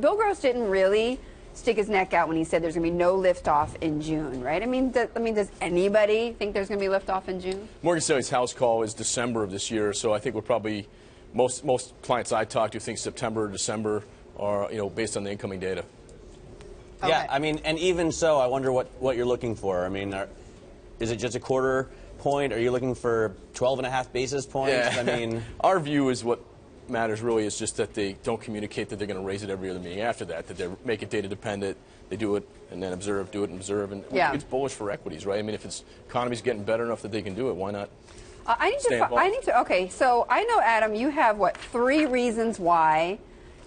Bill Gross didn't really stick his neck out when he said there's going to be no liftoff in June, right? I mean, does anybody think there's going to be liftoff in June? Morgan Stanley's house call is December of this year, so I think we're probably most clients I talk to think September or December, are based on the incoming data. Okay. Yeah, I mean, and even so, I wonder what you're looking for. I mean, is it just a quarter point? Are you looking for 12.5 basis points? Yeah. I mean, our view is what matters really is just that they don't communicate that they're going to raise it every other meeting after that they make it data dependent, they do it and then observe, do it and observe, and yeah. It's bullish for equities, right? I mean, if it's economy's getting better enough that they can do it, why not? Okay, so I know, Adam, you have, 3 reasons why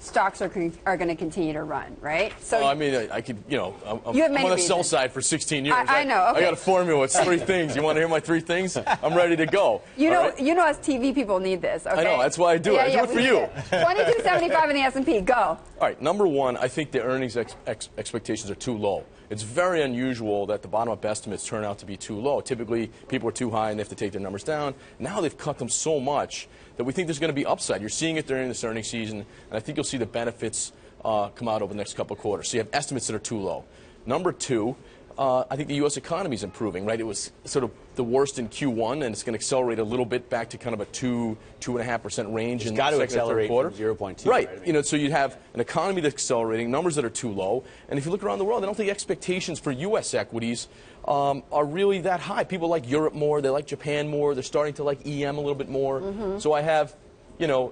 stocks are going to continue to run, right? So I mean, I could, I'm on the sell side for 16 years. I know. Okay. I got a formula. It's 3 things. You want to hear my 3 things? I'm ready to go. You know, us TV people need this. Okay? I know. That's why I do it. I do it for you. 2275 in the S&P. Go. All right. Number 1, I think the earnings expectations are too low. It's very unusual that the bottom-up estimates turn out to be too low. Typically, people are too high and they have to take their numbers down. Now they've cut them so much that we think there's going to be upside. You're seeing it during this earnings season, and I think you'll see the benefits come out over the next couple of quarters. So you have estimates that are too low. Number 2, I think the U.S. economy is improving, right? It was sort of the worst in Q1, and it's going to accelerate a little bit back to kind of a 2.5% range in the second and third quarter. 0.2. Right. So you'd have an economy that's accelerating, numbers that are too low, and if you look around the world, I don't think expectations for U.S. equities are really that high. People like Europe more, they like Japan more, they're starting to like EM a little bit more. Mm-hmm. So I have,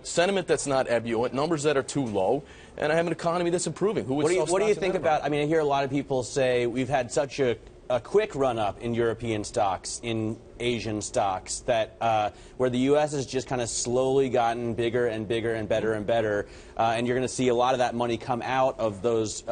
sentiment that's not ebullient, numbers that are too low, and I have an economy that's improving. What do you think about? I mean, I hear a lot of people say we've had such a quick run-up in European stocks, in Asian stocks, that where the U.S. has just kind of slowly gotten bigger and bigger and better and better, and you're going to see a lot of that money come out of those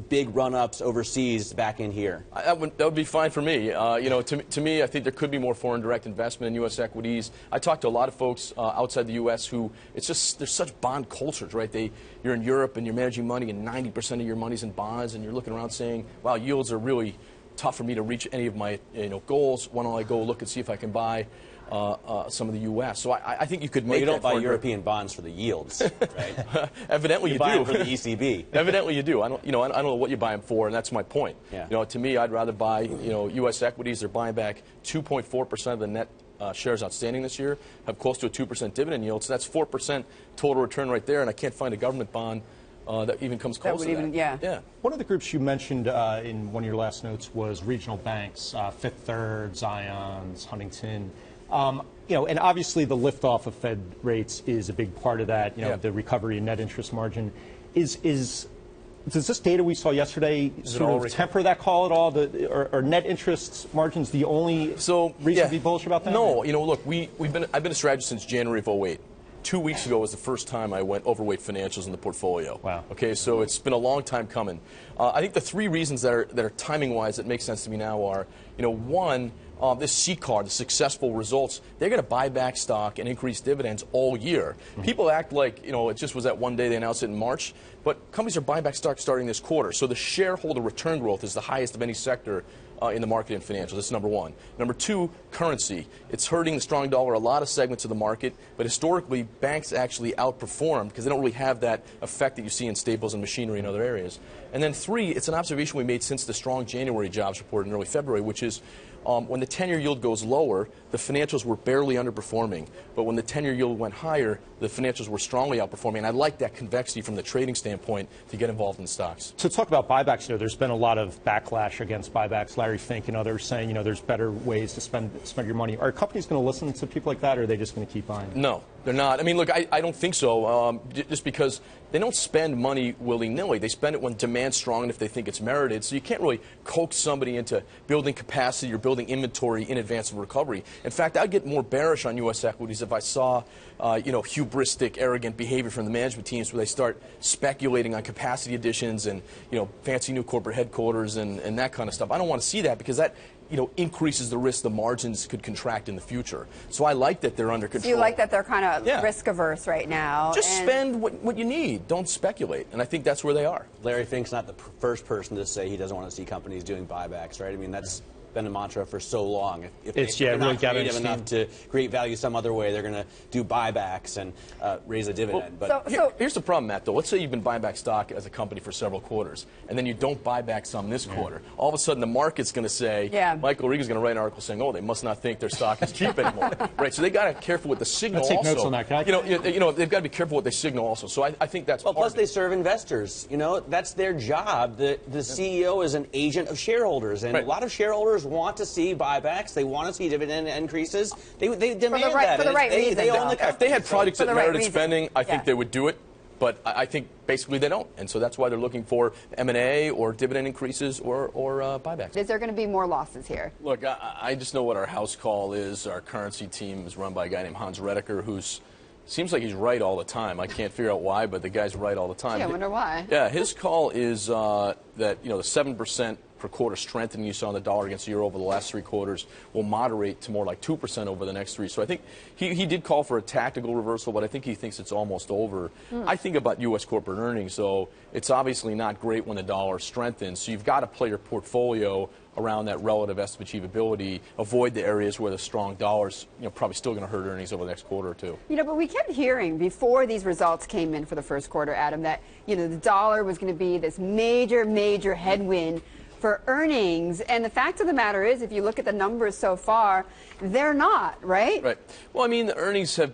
big run-ups overseas back in here. That would be fine for me. To me, I think there could be more foreign direct investment in U.S. equities. I talk to a lot of folks outside the U.S. who, there's such bond cultures, right? You're in Europe and you're managing money and 90% of your money's in bonds, and you're looking around saying, wow, yields are really tough for me to reach any of my goals. Why don't I go look and see if I can buy some of the U.S. So I think you could make. You don't buy European bonds for the yields, right? Evidently, you buy do. them for the ECB. Evidently, you do. I don't know what you buy them for, and that's my point. Yeah. To me, I'd rather buy U.S. equities. They're buying back 2.4% of the net shares outstanding this year. Have close to a 2% dividend yield. So that's 4% total return right there, and I can't find a government bond that even comes close to that. Yeah. One of the groups you mentioned in one of your last notes was regional banks, Fifth Third, Zions, Huntington. And obviously the liftoff of Fed rates is a big part of that. The recovery in net interest margin. Does this data we saw yesterday sort of temper that call at all? Are net interest margins the only reason to be bullish about that? No. Look, I've been a strategist since January of 2008. 2 weeks ago was the first time I went overweight financials in the portfolio. Wow. Okay, so it's been a long time coming. I think the 3 reasons that are timing-wise that make sense to me now are, one, this CCAR, the successful results, they're going to buy back stock and increase dividends all year. Mm-hmm. People act like, it just was that one day they announced it in March, but companies are buying back stock starting this quarter. So the shareholder return growth is the highest of any sector in the market and financials. That's number 1. Number 2, currency. It's hurting the strong dollar a lot of segments of the market, but historically banks actually outperform because they don't really have that effect that you see in staples and machinery and other areas. And then 3, it's an observation we made since the strong January jobs report in early February, which is when the 10-year yield goes lower, the financials were barely underperforming. But when the 10-year yield went higher, the financials were strongly outperforming. And I like that convexity from the trading standpoint to get involved in stocks. To talk about buybacks, there's been a lot of backlash against buybacks. Larry Fink and others saying, there's better ways to spend your money. Are companies going to listen to people like that, or are they just going to keep buying? No, they're not. I mean, look, I don't think so. Just because they don't spend money willy-nilly. They spend it when demand's strong and if they think it's merited. So you can't really coax somebody into building capacity or building inventory in advance of recovery. In fact, I'd get more bearish on U.S. equities if I saw, hubristic, arrogant behavior from the management teams where they start speculating on capacity additions and, fancy new corporate headquarters and that kind of stuff. I don't want to see that because that increases the risk the margins could contract in the future. So I like that they're under control. So you like that they're kind of risk averse right now. Just spend what you need. Don't speculate. And I think that's where they are. Larry Fink's not the first person to say he doesn't want to see companies doing buybacks, right? I mean, been a mantra for so long. If they're not really creative enough to create value some other way, they're going to do buybacks and raise a dividend. But here's the problem, Matt, though. Let's say you've been buying back stock as a company for several quarters, and then you don't buy back some this quarter. All of a sudden, the market's going to say, Michael Regan's going to write an article saying, oh, they must not think their stock is cheap anymore. Right? So they got to be careful with the signal take also. Notes on that, guy. They've got to be careful what they signal also. So I think that's part plus of they serve investors. That's their job. The CEO is an agent of shareholders, and a lot of shareholders want to see buybacks. They want to see dividend increases. They demand that. For the right reason. They own the company. If they had projects that merited spending, I think Yeah. they would do it. But I think basically they don't. And so that's why they're looking for M&A or dividend increases or buybacks. Is there going to be more losses here? Look, I just know what our house call is. Our currency team is run by a guy named Hans Redeker, who's seems like he's right all the time. I can't figure out why, but the guy's right all the time. Yeah, I wonder why. Yeah, his call is that the 7% per quarter strengthening you saw in the dollar against the euro over the last 3 quarters will moderate to more like 2% over the next 3. So I think he did call for a tactical reversal, but I think he thinks it's almost over. I think about U.S. corporate earnings, though, it's obviously not great when the dollar strengthens. So you've got to play your portfolio around that relative estimate achievability, avoid the areas where the strong dollar's probably still going to hurt earnings over the next quarter or two. But we kept hearing before these results came in for the first quarter, Adam, that the dollar was going to be this major headwind for earnings. And the fact of the matter is, if you look at the numbers so far, they're not, right? Right. Well, I mean, the earnings have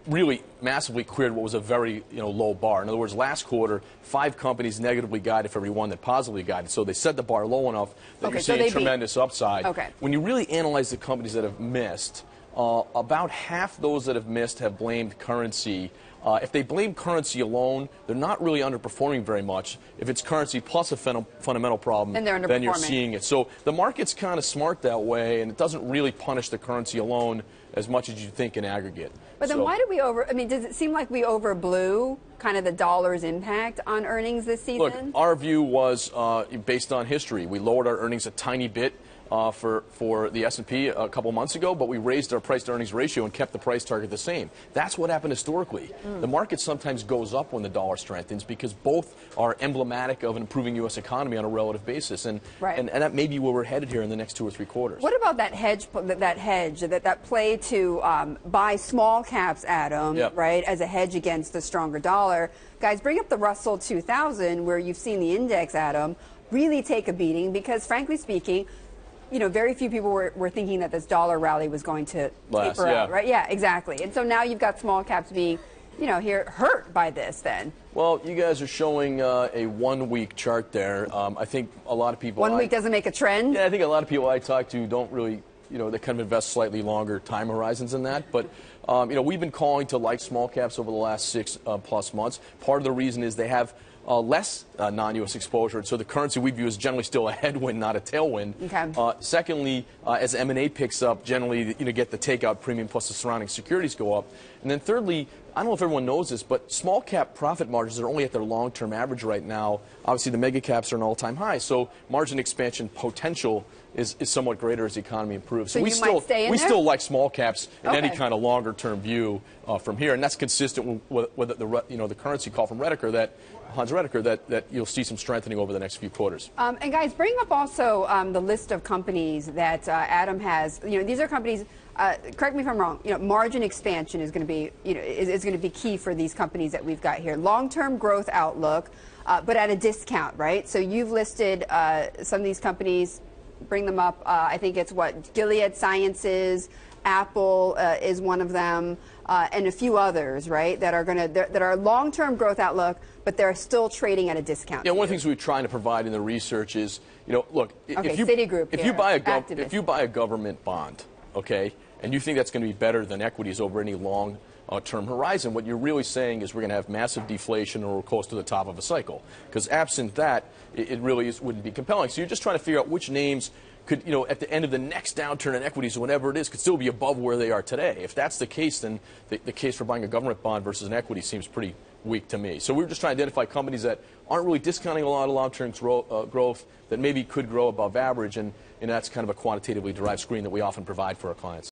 really massively cleared what was a very low bar. In other words, last quarter, 5 companies negatively guided for every one that positively guided. So they set the bar low enough that you're seeing tremendous upside. Okay. When you really analyze the companies that have missed, about half those that have missed have blamed currency. If they blame currency alone, they're not really underperforming very much. If it's currency plus a fundamental problem, then you're seeing it. So the market's kind of smart that way, and it doesn't really punish the currency alone as much as you think in aggregate. But then why did we does it seem like we overblew kind of the dollar's impact on earnings this season? Look, our view was based on history. We lowered our earnings a tiny bit for the S&P a couple months ago, but we raised our price-to-earnings ratio and kept the price target the same. That's what happened historically. The market sometimes goes up when the dollar strengthens because both are emblematic of an improving U.S. economy on a relative basis, and that may be where we're headed here in the next 2 or 3 quarters. What about that hedge, that play to buy small caps, Adam, right, as a hedge against the stronger dollar? Guys, bring up the Russell 2000, where you've seen the index, Adam, really take a beating because, frankly speaking, very few people were thinking that this dollar rally was going to taper out, right? Yeah, exactly. And so now you've got small caps being, hurt by this then. Well, you guys are showing a 1-week chart there. I think a lot of people... 1 week doesn't make a trend? Yeah, I think a lot of people I talk to don't really, they kind of invest slightly longer time horizons than that. But, we've been calling to like small caps over the last 6+ months. Part of the reason is they have less non-U.S. exposure, and so the currency we view is generally still a headwind, not a tailwind. Okay. Secondly, as M&A picks up, generally get the takeout premium plus the surrounding securities go up. And then thirdly, I don't know if everyone knows this, but small cap profit margins are only at their long-term average right now. Obviously, the mega caps are an all-time high, so margin expansion potential is somewhat greater as the economy improves. So we still like small caps in any kind of longer-term view from here, and that's consistent with the currency call from Hans Redeker that you'll see some strengthening over the next few quarters. And guys, bring up also the list of companies that Adam has. These are companies. Correct me if I'm wrong. Margin expansion is going to be is going to be key for these companies that we've got here. Long-term growth outlook, but at a discount, right? So you've listed some of these companies. Bring them up. I think it's Gilead Sciences, Apple is one of them, and a few others, right? That are long-term growth outlook, but they're still trading at a discount. Yeah, one of the things we're trying to provide in the research is, look, Citigroup if you buy a government bond, okay, and you think that's going to be better than equities over any long-term horizon, what you're really saying is we're going to have massive deflation or we're close to the top of a cycle. Because absent that, it really wouldn't be compelling. So you're just trying to figure out which names could, at the end of the next downturn in equities or whatever it is, could still be above where they are today. If that's the case, then the case for buying a government bond versus an equity seems pretty weak to me. So we're just trying to identify companies that aren't really discounting a lot of long-term growth that maybe could grow above average, and that's kind of a quantitatively derived screen that we often provide for our clients.